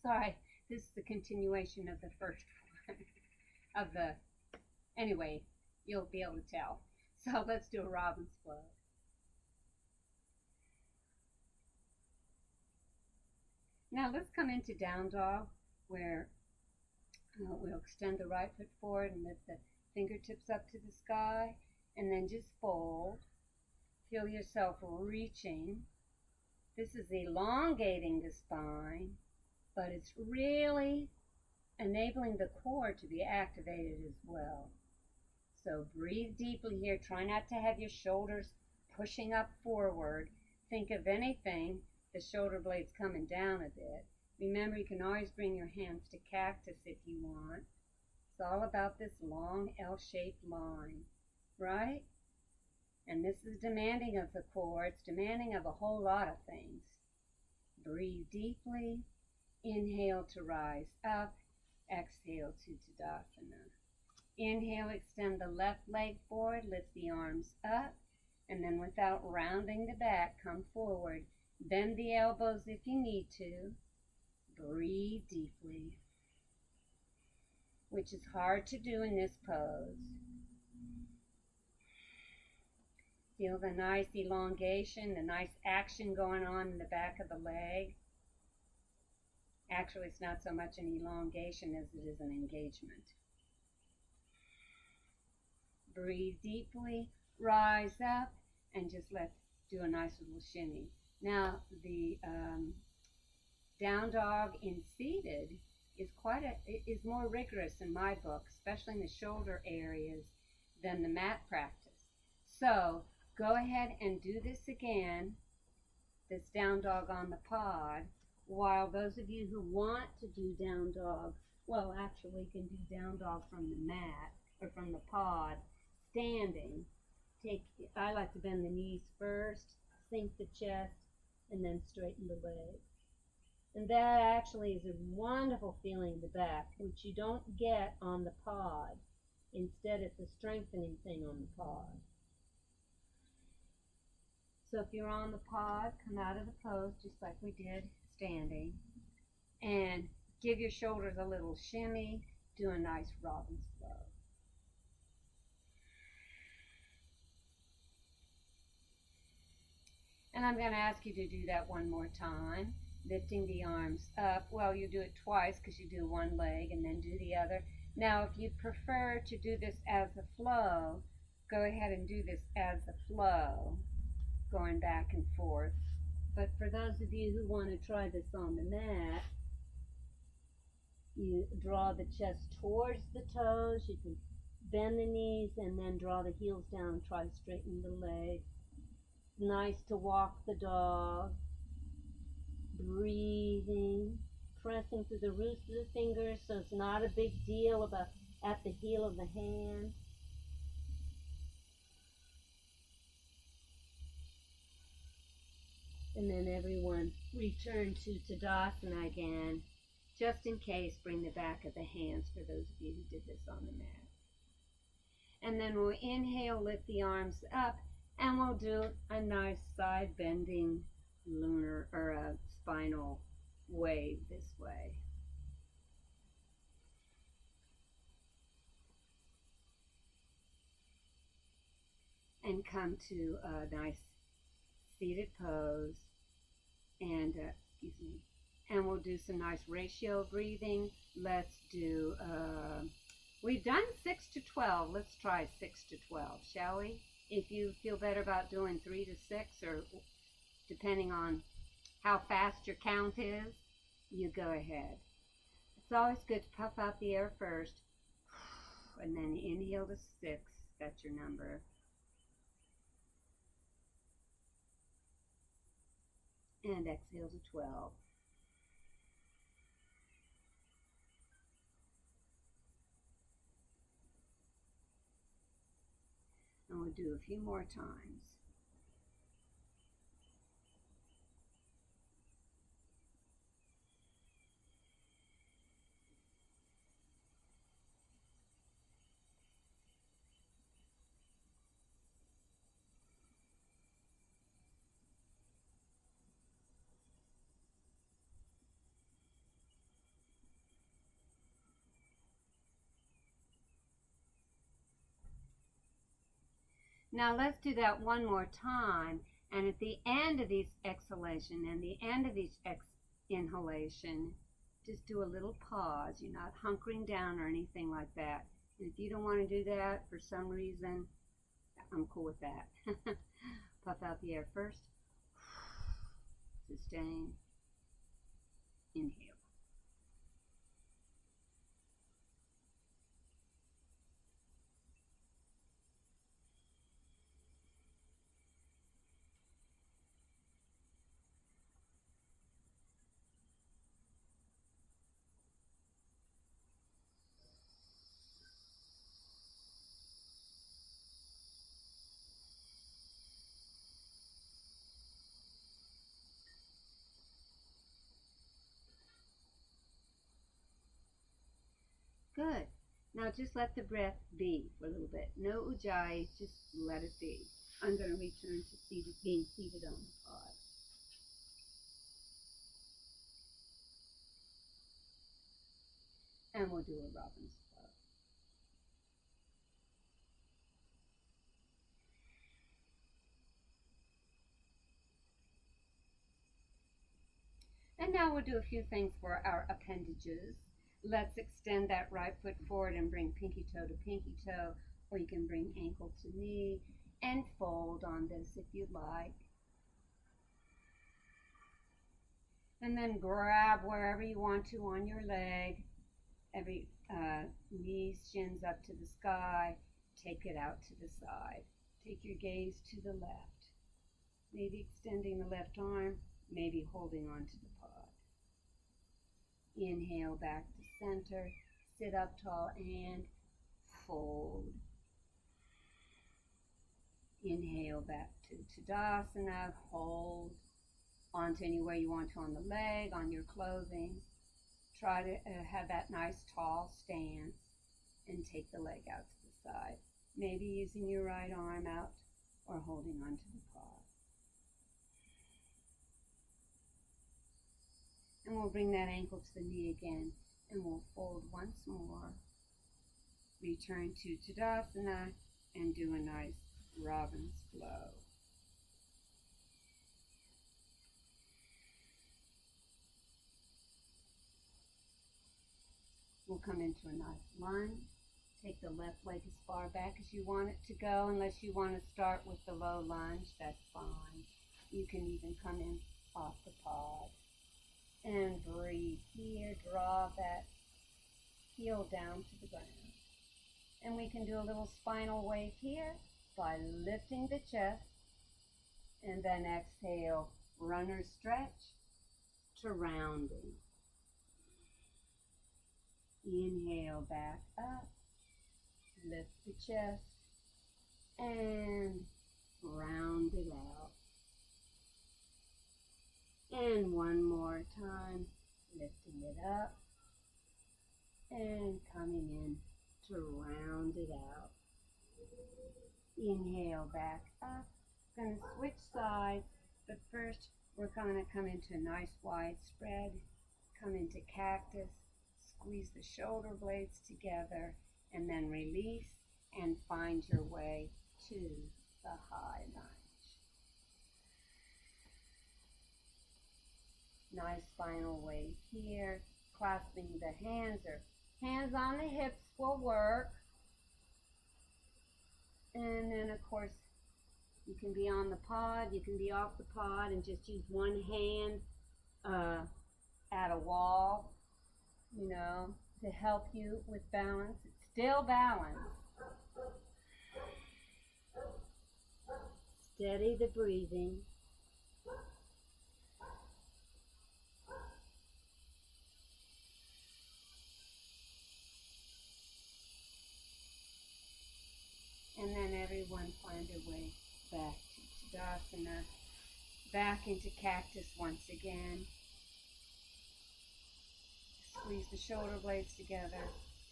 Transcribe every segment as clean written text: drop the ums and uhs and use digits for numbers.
Sorry, this is the continuation of the first one. Anyway, you'll be able to tell. So let's do a robin's flow. Now let's come into down dog, where we'll extend the right foot forward and lift the fingertips up to the sky, and then just fold. Feel yourself reaching. This is elongating the spine, but it's really enabling the core to be activated as well. So breathe deeply here. Try not to have your shoulders pushing up forward. Think of anything, the shoulder blades coming down a bit. Remember, you can always bring your hands to cactus if you want. It's all about this long L-shaped line, right? And this is demanding of the core. It's demanding of a whole lot of things. Breathe deeply. Inhale to rise up. Exhale to Tadasana. Inhale, extend the left leg forward. Lift the arms up. And then without rounding the back, come forward. Bend the elbows if you need to. Breathe deeply, which is hard to do in this pose. Feel the nice elongation, the nice action going on in the back of the leg. Actually, it's not so much an elongation as it is an engagement. Breathe deeply, rise up, and just do a nice little shimmy. Now, the down dog in seated is more rigorous in my book, especially in the shoulder areas, than the mat practice. So go ahead and do this again, this down dog on the pod, while those of you who want to do down dog, well, actually can do down dog from the mat or from the pod, standing. I like to bend the knees first, sink the chest, and then straighten the legs. And that actually is a wonderful feeling in the back, which you don't get on the pod. Instead, it's a strengthening thing on the pod. So if you're on the pod, come out of the pose just like we did standing, and give your shoulders a little shimmy. Do a nice robin's flow. And I'm going to ask you to do that one more time. Lifting the arms up. Well, you do it twice because you do one leg and then do the other. Now, if you prefer to do this as a flow, go ahead and do this as a flow, going back and forth. But for those of you who want to try this on the mat, you draw the chest towards the toes. You can bend the knees and then draw the heels down and try to straighten the legs. Nice to walk the dog. Breathing, pressing through the roots of the fingers so it's not a big deal about at the heel of the hand. And then everyone return to Tadasana again. Just in case, bring the back of the hands for those of you who did this on the mat. And then we'll inhale, lift the arms up, and we'll do a nice side bending lunar or a spinal wave this way. And come to a nice seated pose, and and we'll do some nice ratio breathing. Let's do we've done 6 to 12. Let's try 6 to 12, shall we? If you feel better about doing 3 to 6, or depending on how fast your count is, you go ahead. It's always good to puff out the air first, and then inhale to 6. That's your number. And exhale to 12. And we'll do a few more times. Now let's do that one more time. And at the end of each exhalation and the end of each inhalation, just do a little pause. You're not hunkering down or anything like that. And if you don't want to do that for some reason, I'm cool with that. Puff out the air first. Sustain. Inhale. Good. Now just let the breath be for a little bit. No ujjayi, just let it be. I'm going to return to being seated on the pod. And we'll do a robin's flow. And now we'll do a few things for our appendages. Let's extend that right foot forward and bring pinky toe to pinky toe, or you can bring ankle to knee and fold on this if you'd like. And then grab wherever you want to on your leg. Every knees, shins up to the sky. Take it out to the side. Take your gaze to the left. Maybe extending the left arm, maybe holding on to the pod. Inhale back to center, sit up tall and fold. Inhale back to Tadasana, hold onto anywhere you want to on the leg, on your clothing. Try to have that nice tall stance and take the leg out to the side. Maybe using your right arm out or holding onto the pod. And we'll bring that ankle to the knee again, and we'll fold once more. Return to Tadasana and do a nice robin's flow. We'll come into a nice lunge. Take the left leg as far back as you want it to go, unless you want to start with the low lunge, that's fine. You can even come in off the pod. And breathe here, draw that heel down to the ground. And we can do a little spinal wave here by lifting the chest. And then exhale, runner stretch to rounding. Inhale back up, lift the chest, and round it out. And one more time, lifting it up and coming in to round it out. Inhale back up. Going to switch sides, but first we're going to come into a nice wide spread, come into cactus, squeeze the shoulder blades together, and then release and find your way to the high lunge. Nice spinal wave here, clasping the hands or hands on the hips will work. And then of course you can be on the pod, you can be off the pod and just use one hand at a wall, you know, to help you with balance. It's still balance. Steady the breathing. And then everyone find their way back to Tadasana, back into cactus once again. Squeeze the shoulder blades together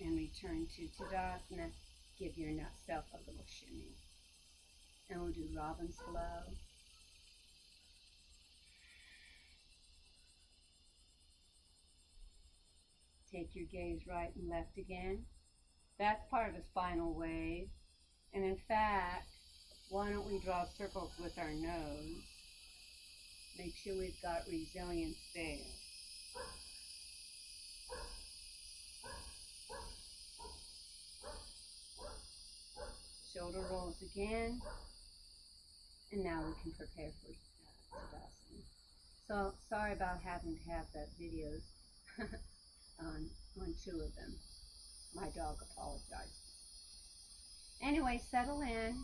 and return to Tadasana. Give yourself a little shimmy. And we'll do robin's flow. Take your gaze right and left again. That's part of the spinal wave. And in fact, Why don't we draw circles with our nose? Make sure we've got resilience there. Shoulder rolls again. And now we can prepare for Tadasana. So, sorry about having to have the videos on two of them. My dog apologized. Anyway, settle in.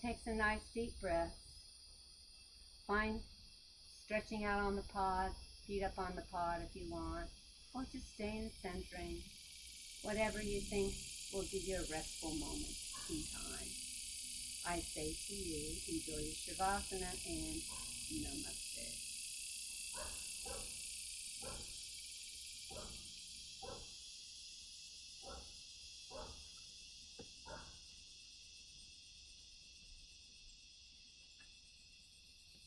Takes a nice deep breath. Find stretching out on the pod, feet up on the pod if you want, or just stay in centering. Whatever you think will give you a restful moment in time. I say to you, enjoy your Shavasana and Namaste.